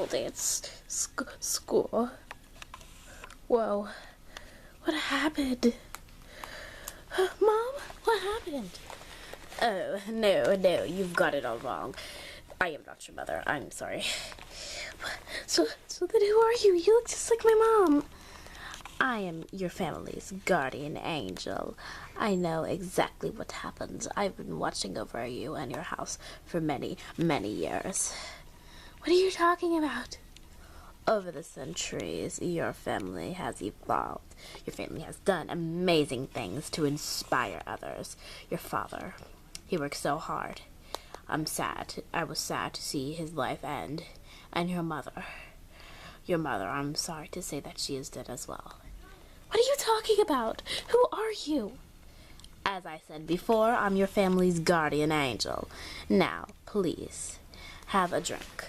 pole dance school. Whoa, what happened? Mom, what happened? Oh, no, you've got it all wrong. I am not your mother. I'm sorry. So then who are you? You look just like my mom. I am your family's guardian angel. I know exactly what happened. I've been watching over you and your house for many, many years. What are you talking about? Over the centuries, your family has evolved. Your family has done amazing things to inspire others. Your father, he worked so hard. I was sad to see his life end. And your mother, I'm sorry to say that she is dead as well. What are you talking about? Who are you? As I said before, I'm your family's guardian angel. Now, please, have a drink.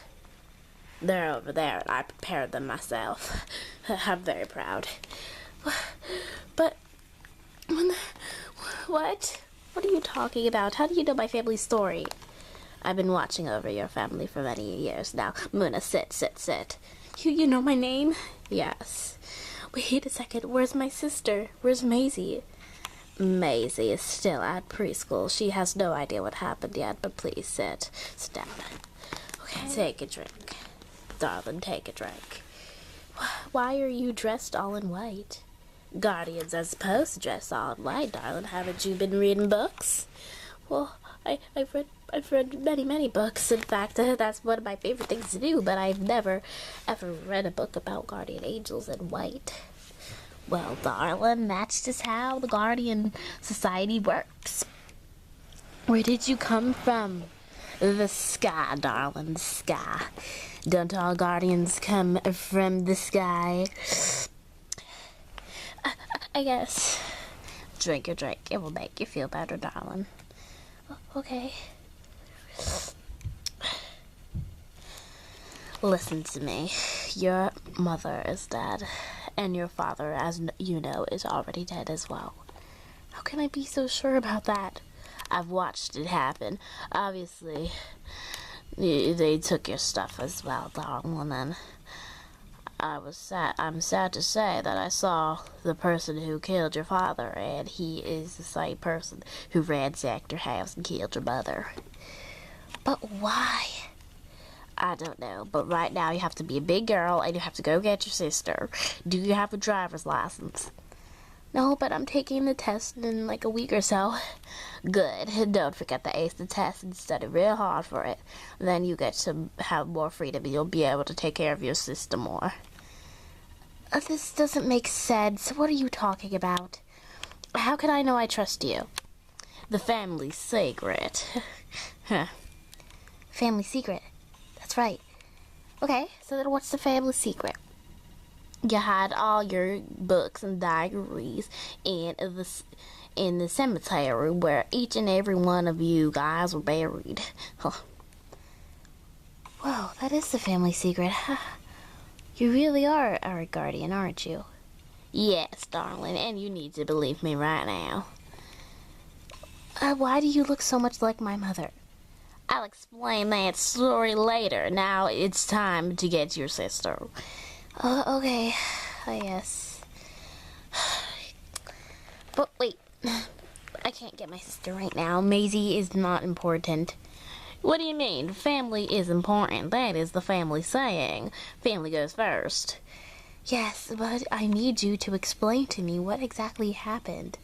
They're over there, and I prepared them myself. I'm very proud. But, what? What are you talking about? How do you know my family's story? I've been watching over your family for many years now. Moona, sit. You know my name? Yes. Wait a second, where's my sister? Where's Maisie? Maisie is still at preschool. She has no idea what happened yet, but please sit. Sit down. Okay, take a drink. Darling, take a drink. Why are you dressed all in white? Guardians are supposed to dress all in white, darling. Haven't you been reading books? Well, I've read many books. In fact, that's one of my favorite things to do, but I've never, ever read a book about guardian angels in white. Well, darling, that's just how the Guardian Society works. Where did you come from? The sky, darling, the sky. Don't all guardians come from the sky? I guess. Drink your drink. It will make you feel better, darling. Okay. Listen to me. Your mother is dead, and your father, as you know, is already dead as well. How can I be so sure about that? I've watched it happen. Obviously, they took your stuff as well, darling, and I'm sad to say that I saw the person who killed your father, and he is the same person who ransacked your house and killed your mother. But why? I don't know, but right now you have to be a big girl and you have to go get your sister. Do you have a driver's license? No, but I'm taking the test in like a week or so. Good. Don't forget to ace the test and study real hard for it. Then you get to have more freedom and you'll be able to take care of your sister more. This doesn't make sense. What are you talking about? How can I know I trust you? The family secret. Family secret? That's right. Okay, so then what's the family secret? You had all your books and diaries in the cemetery where each and every one of you guys were buried. Whoa, that is the family secret. You really are our guardian, aren't you? Yes, darling, and you need to believe me right now. Why do you look so much like my mother? I'll explain that story later. Now it's time to get your sister. Okay. Yes. But wait. I can't get my sister right now. Maisie is not important. What do you mean? Family is important. That is the family saying. Family goes first. Yes, but I need you to explain to me what exactly happened.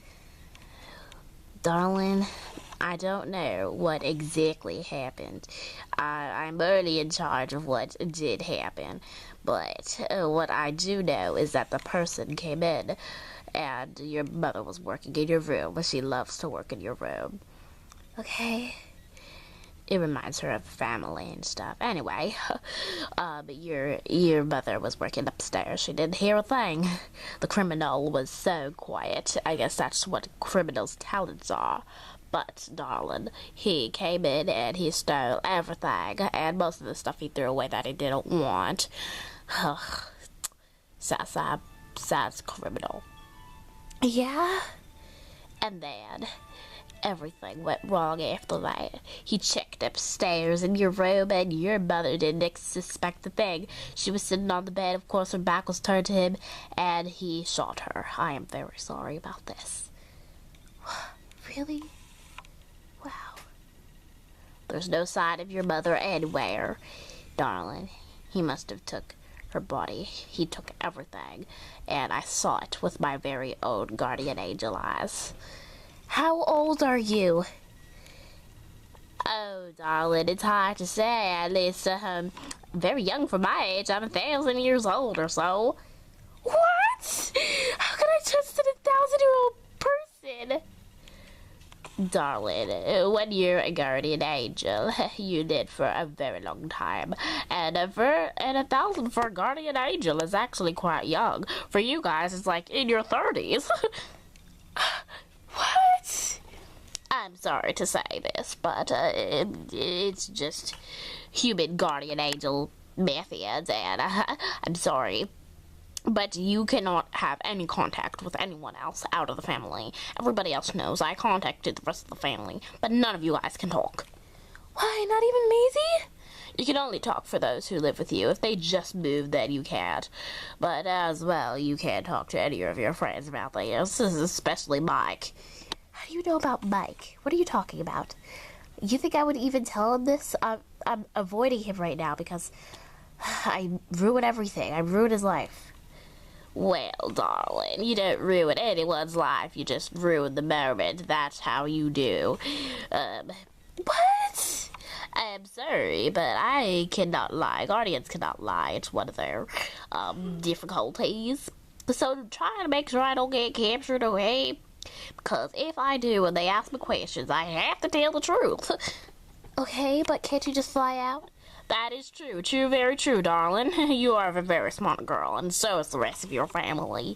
Darling, I don't know what exactly happened. I'm only in charge of what did happen. But what I do know is that the person came in and your mother was working in your room. She loves to work in your room. Okay. It reminds her of family and stuff. Anyway, your mother was working upstairs. She didn't hear a thing. The criminal was so quiet. I guess that's what criminals' talents are. But, darling, he came in and he stole everything. And most of the stuff he threw away that he didn't want. Sad criminal. Yeah? And then Everything went wrong after that. He checked upstairs in your room, and your mother didn't suspect a thing. She was sitting on the bed, of course, her back was turned to him, and he shot her. I am very sorry about this. Really? Wow. There's no sign of your mother anywhere, darling. He must have took her body. He took everything, and I saw it with my very own guardian angel eyes. How old are you? Oh, darling, it's hard to say. At least, very young for my age. I'm 1,000 years old or so. What? How could I trust a 1,000-year-old person? Darling, when you're a guardian angel, you did for a very long time. And 1,000 for a guardian angel is actually quite young. For you guys, it's like in your 30s. What? I'm sorry to say this, but it's just human guardian angel methods, and I'm sorry. But you cannot have any contact with anyone else out of the family. Everybody else knows I contacted the rest of the family, but none of you guys can talk. Why, not even Maisie? You can only talk for those who live with you. If they just moved, then you can't. But as well, you can't talk to any of your friends about this, especially Mike. How do you know about Mike? What are you talking about? You think I would even tell him this? I'm avoiding him right now because I ruin everything. I ruin his life. Well, darling, you don't ruin anyone's life. You just ruin the moment. That's how you do. What? I'm sorry, but I cannot lie. Guardians cannot lie. It's one of their difficulties. So try to make sure I don't get captured, okay? Because if I do and they ask me questions, I have to tell the truth. Okay, but can't you just fly out? That is true. True, very true, darling. You are a very smart girl, and so is the rest of your family.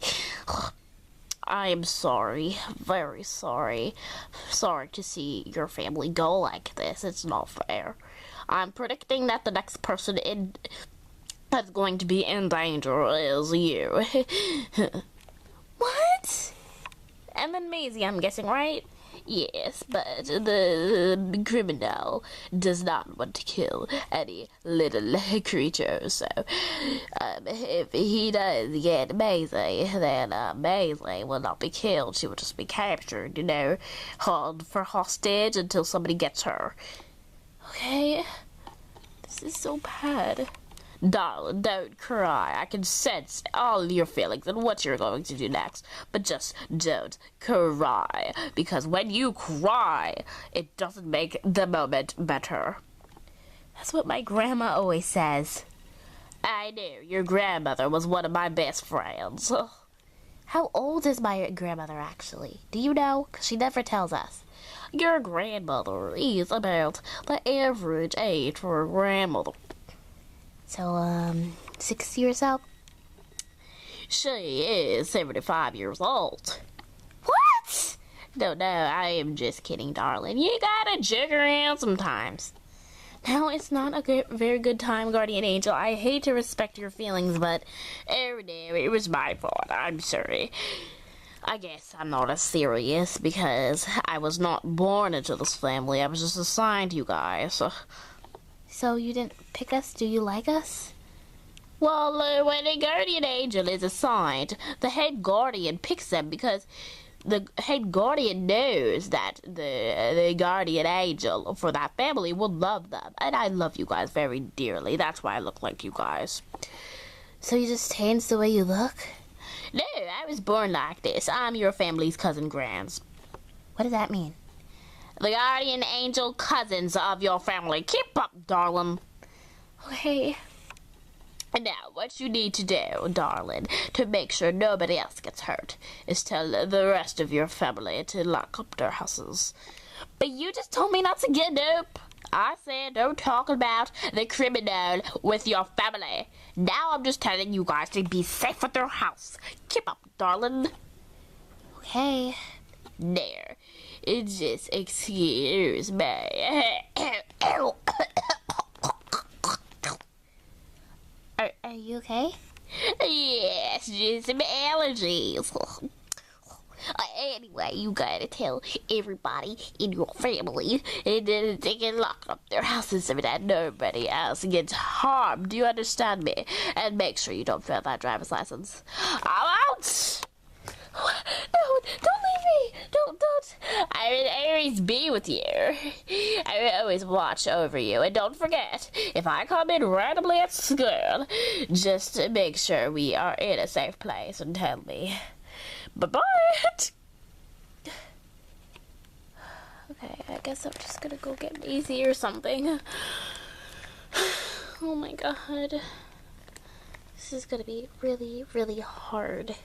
I am sorry. Very sorry. Sorry to see your family go like this. It's not fair. I'm predicting that the next person that's going to be in danger is you. What? And then Maisie, I'm guessing, right? Yes, but the criminal does not want to kill any little creature, so if he does get Maisie, then Maisie will not be killed. She will just be captured, held for hostage until somebody gets her. Okay, this is so bad. Darling, don't cry. I can sense all your feelings and what you're going to do next. But just don't cry. Because when you cry, it doesn't make the moment better. That's what my grandma always says. I knew. Your grandmother was one of my best friends. How old is my grandmother, actually? Do you know? 'Cause she never tells us. Your grandmother is about the average age for a grandmother. So, 60 or so? She is 75 years old. What? No, I am just kidding, darling. You gotta joke around sometimes. Now, it's not a very good time, Guardian Angel. I hate to respect your feelings, but oh no, it was my fault. I'm sorry. I guess I'm not as serious because I was not born into this family. I was just assigned you guys. So you didn't pick us? Do you like us? Well, when a guardian angel is assigned, the head guardian picks them because the head guardian knows that the guardian angel for that family will love them. And I love you guys very dearly. That's why I look like you guys. So you just changed the way you look? No, I was born like this. I'm your family's cousin Grands. What does that mean? The guardian angel cousins of your family. Keep up, darling. Okay. And now, what you need to do, darling, to make sure nobody else gets hurt, is tell the rest of your family to lock up their houses. But you just told me not to get up. I said don't talk about the criminal with your family. Now I'm just telling you guys to be safe at their house. Keep up, darling. Okay. There. Just excuse me. Are you okay? Yes, just some allergies. Anyway, you gotta tell everybody in your family, and then they can lock up their houses so that nobody else gets harmed. Do you understand me? And make sure you don't fail that driver's license. I'm out! No, don't leave me! Don't. I will always be with you. I will always watch over you. And don't forget, if I come in randomly at school, just make sure we are in a safe place and tell me. Bye-bye! Okay, I guess I'm just gonna go get Maisie or something. Oh my god. This is gonna be really, really hard.